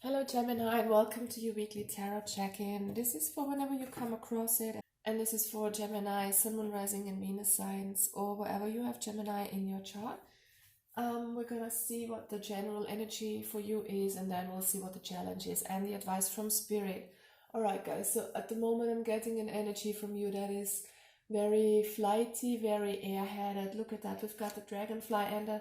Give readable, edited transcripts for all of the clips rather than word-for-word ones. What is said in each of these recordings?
Hello Gemini and welcome to your weekly tarot check-in. This is for whenever you come across it, and this is for Gemini, Sun, Moon, Rising and Venus signs, or wherever you have Gemini in your chart. We're gonna see what the general energy for you is, and then we'll see what the challenge is and the advice from Spirit. Alright guys, so at the moment I'm getting an energy from you that is very flighty, very airheaded. Look at that, we've got the dragonfly and the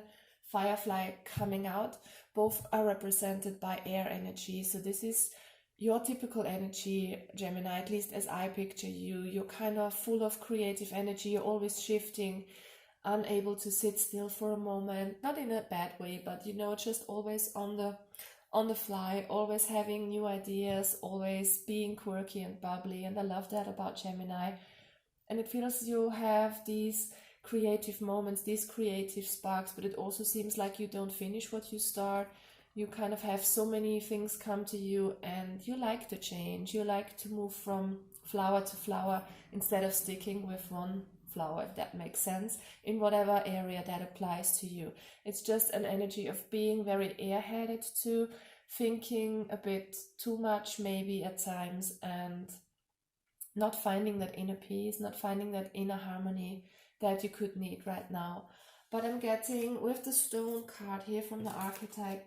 firefly coming out. Both are represented by air energy, so this is your typical energy, Gemini, at least as I picture you. You're kind of full of creative energy, you're always shifting, unable to sit still for a moment, not in a bad way, but just always on the fly, always having new ideas, always being quirky and bubbly. And I love that about Gemini. And it feels you have these creative moments, these creative sparks, but it also seems like you don't finish what you start. You kind of have so many things come to you, and you like to change. You like to move from flower to flower instead of sticking with one flower, if that makes sense, in whatever area that applies to you. It's just an energy of being very airheaded too, thinking a bit too much maybe at times, and not finding that inner peace, not finding that inner harmony that you could need right now. But I'm getting, with the stone card here from the archetype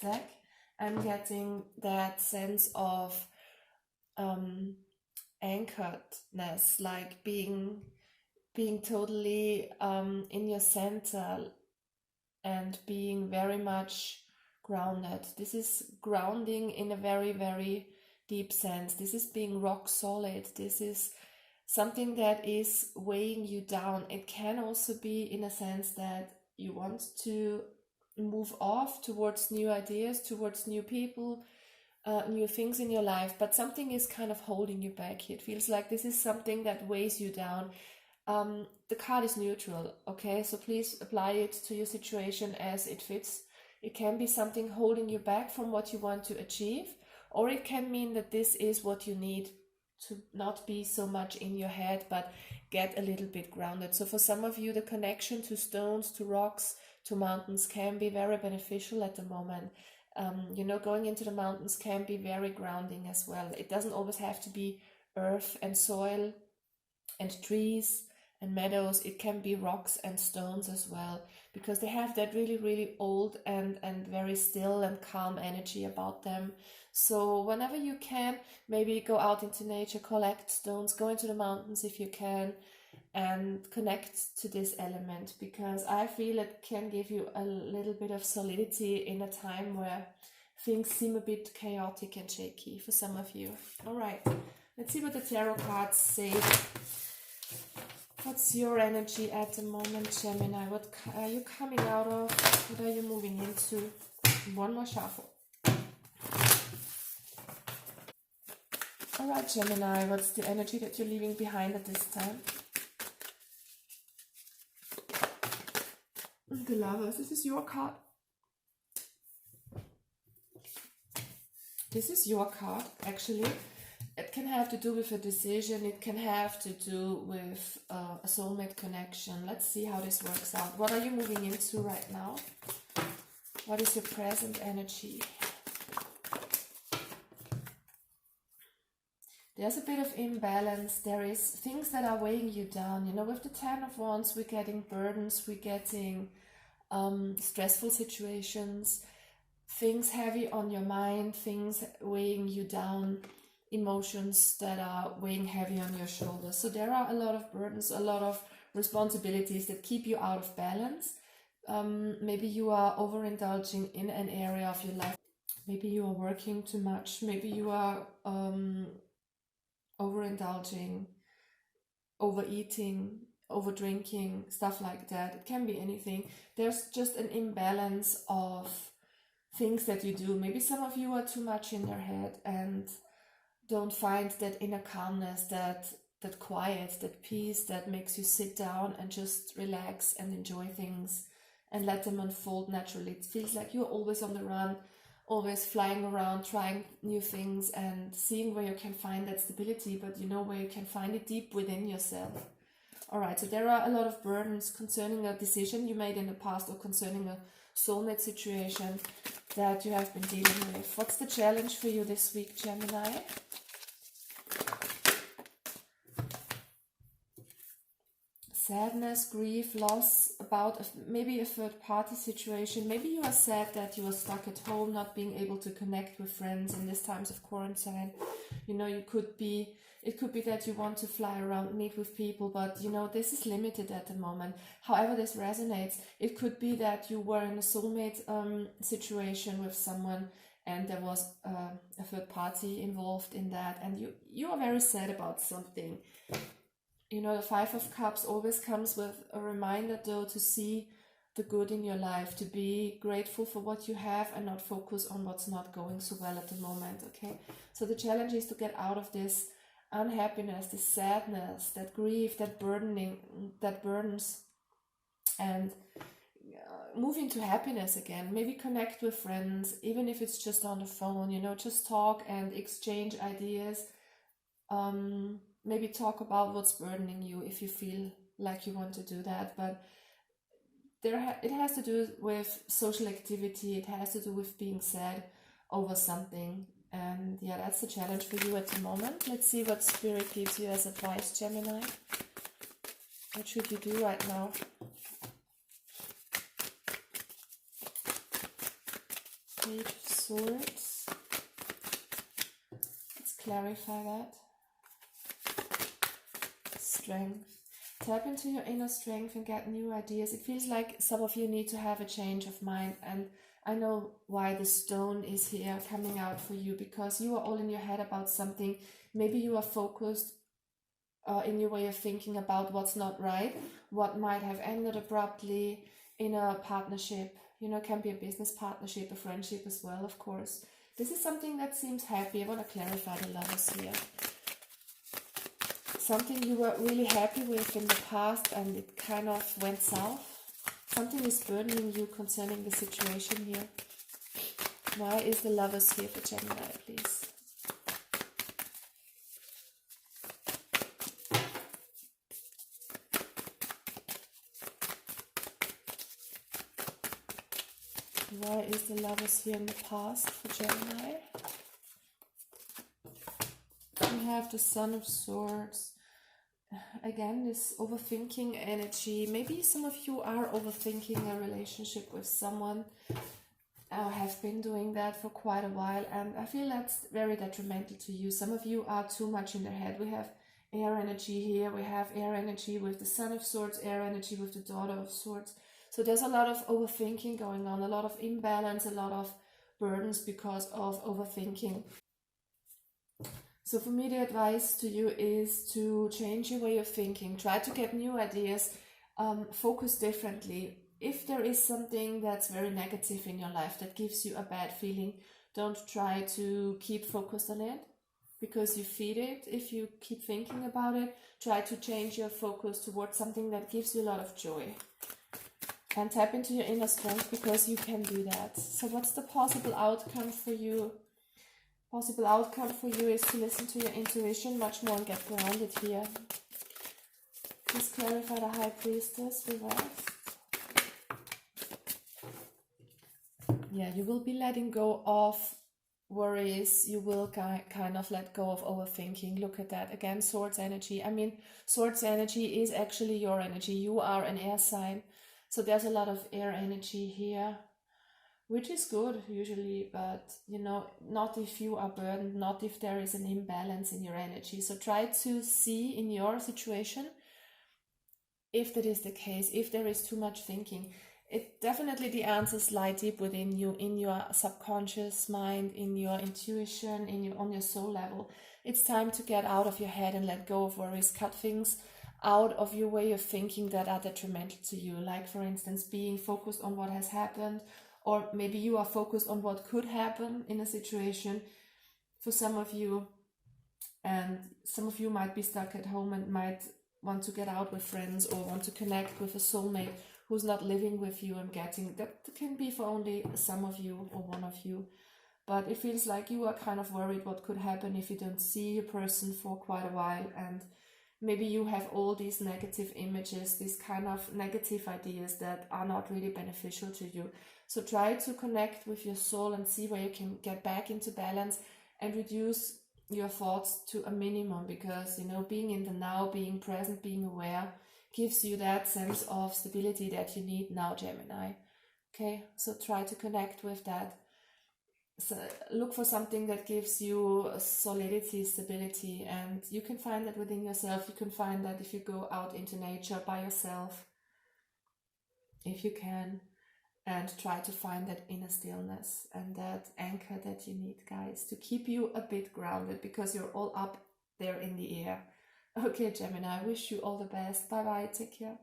deck, I'm getting that sense of anchoredness, like being totally in your center and being very much grounded. This is grounding in a very, very deep sense. This is being rock solid. This is something that is weighing you down. It can also be in a sense that you want to move off towards new ideas, towards new people, new things in your life, but something is kind of holding you back. It feels like this is something that weighs you down. The card is neutral, okay? So please apply it to your situation as it fits. It can be something holding you back from what you want to achieve, or it can mean that this is what you need to not be so much in your head, but get a little bit grounded. So for some of you, the connection to stones, to rocks, to mountains can be very beneficial at the moment. Going into the mountains can be very grounding as well. It doesn't always have to be earth and soil and trees and meadows. It can be rocks and stones as well, because they have that really, really old and very still and calm energy about them. So whenever you can, maybe go out into nature, collect stones, go into the mountains if you can, and connect to this element, because I feel it can give you a little bit of solidity in a time where things seem a bit chaotic and shaky for some of you. All right, let's see what the tarot cards say. What's your energy at the moment, Gemini? What are you coming out of? What are you moving into? One more shuffle. Alright, Gemini, what's the energy that you're leaving behind at this time? The Lovers, this is your card. This is your card, actually. It can have to do with a decision, it can have to do with a soulmate connection. Let's see how this works out. What are you moving into right now? What is your present energy? There's a bit of imbalance. There is things that are weighing you down. With the Ten of Wands, we're getting burdens, we're getting stressful situations, things heavy on your mind, things weighing you down, emotions that are weighing heavy on your shoulders. So there are a lot of burdens, a lot of responsibilities that keep you out of balance. Maybe you are overindulging in an area of your life. Maybe you are working too much. Maybe you are overindulging, overeating, overdrinking, stuff like that. It can be anything. There's just an imbalance of things that you do. Maybe some of you are too much in your head and don't find that inner calmness, that quiet, that peace that makes you sit down and just relax and enjoy things and let them unfold naturally. It feels like you're always on the run, always flying around, trying new things and seeing where you can find that stability, but where you can find it deep within yourself. Alright, so there are a lot of burdens concerning a decision you made in the past, or concerning soulmate situation that you have been dealing with. What's the challenge for you this week, Gemini? Sadness, grief, loss about maybe a third party situation. Maybe you are sad that you are stuck at home, not being able to connect with friends in these times of quarantine. You know, it could be that you want to fly around, meet with people, but you know, this is limited at the moment. However this resonates, it could be that you were in a soulmate situation with someone and there was a third party involved in that, and you are very sad about something. You know, the Five of Cups always comes with a reminder, though, to see the good in your life, to be grateful for what you have and not focus on what's not going so well at the moment, okay? So the challenge is to get out of this unhappiness, this sadness, that grief, that burdens, and move into happiness again. Maybe connect with friends, even if it's just on the phone, you know, just talk and exchange ideas. Maybe talk about what's burdening you if you feel like you want to do that. But it has to do with social activity. It has to do with being sad over something. And yeah, that's the challenge for you at the moment. Let's see what Spirit gives you as advice, Gemini. What should you do right now? Page of Swords. Let's clarify that. Strength. Tap into your inner strength and get new ideas. It feels like some of you need to have a change of mind, and I know why the stone is here coming out for you, because you are all in your head about something. Maybe you are focused in your way of thinking about what's not right, what might have ended abruptly in a partnership. You know, it can be a business partnership, a friendship as well, of course. This is something that seems happy. I want to clarify the Lovers here. Something you were really happy with in the past and it kind of went south. Something is burdening you concerning the situation here. Why is the Lovers here for Gemini, please? Why is the Lovers here in the past for Gemini? We have the Son of Swords. Again, this overthinking energy. Maybe some of you are overthinking a relationship with someone, have been doing that for quite a while, and I feel that's very detrimental to you. Some of you are too much in their head. We have air energy here. We have air energy with the Son of Swords, air energy with the Daughter of Swords. So there's a lot of overthinking going on, a lot of imbalance, a lot of burdens because of overthinking. So for me, the advice to you is to change your way of thinking. Try to get new ideas, focus differently. If there is something that's very negative in your life that gives you a bad feeling, don't try to keep focused on it, because you feed it if you keep thinking about it. Try to change your focus towards something that gives you a lot of joy. And tap into your inner strength, because you can do that. So what's the possible outcome for you? Possible outcome for you is to listen to your intuition much more and get grounded here. Please clarify the High Priestess reversed. Yeah, you will be letting go of worries. You will kind of let go of overthinking. Look at that. Again, Swords energy. I mean, Swords energy is actually your energy. You are an air sign. So there's a lot of air energy here, which is good usually, but you know, not if you are burdened, not if there is an imbalance in your energy. So try to see in your situation if that is the case, if there is too much thinking. It definitely, the answers lie deep within you, in your subconscious mind, in your intuition, on your soul level. It's time to get out of your head and let go of worries. Cut things out of your way of thinking that are detrimental to you, like for instance being focused on what has happened, or maybe you are focused on what could happen in a situation for some of you, and some of you might be stuck at home and might want to get out with friends or want to connect with a soulmate who's not living with you. I'm getting that can be for only some of you or one of you, but it feels like you are kind of worried what could happen if you don't see your person for quite a while, and maybe you have all these negative images, these kind of negative ideas that are not really beneficial to you. So try to connect with your soul and see where you can get back into balance and reduce your thoughts to a minimum, because you know, being in the now, being present, being aware gives you that sense of stability that you need now, Gemini. Okay, so try to connect with that. So look for something that gives you solidity, stability, and you can find that within yourself. You can find that if you go out into nature by yourself, if you can, and try to find that inner stillness and that anchor that you need, guys, to keep you a bit grounded, because you're all up there in the air. Okay, Gemini, I wish you all the best. Bye bye, take care.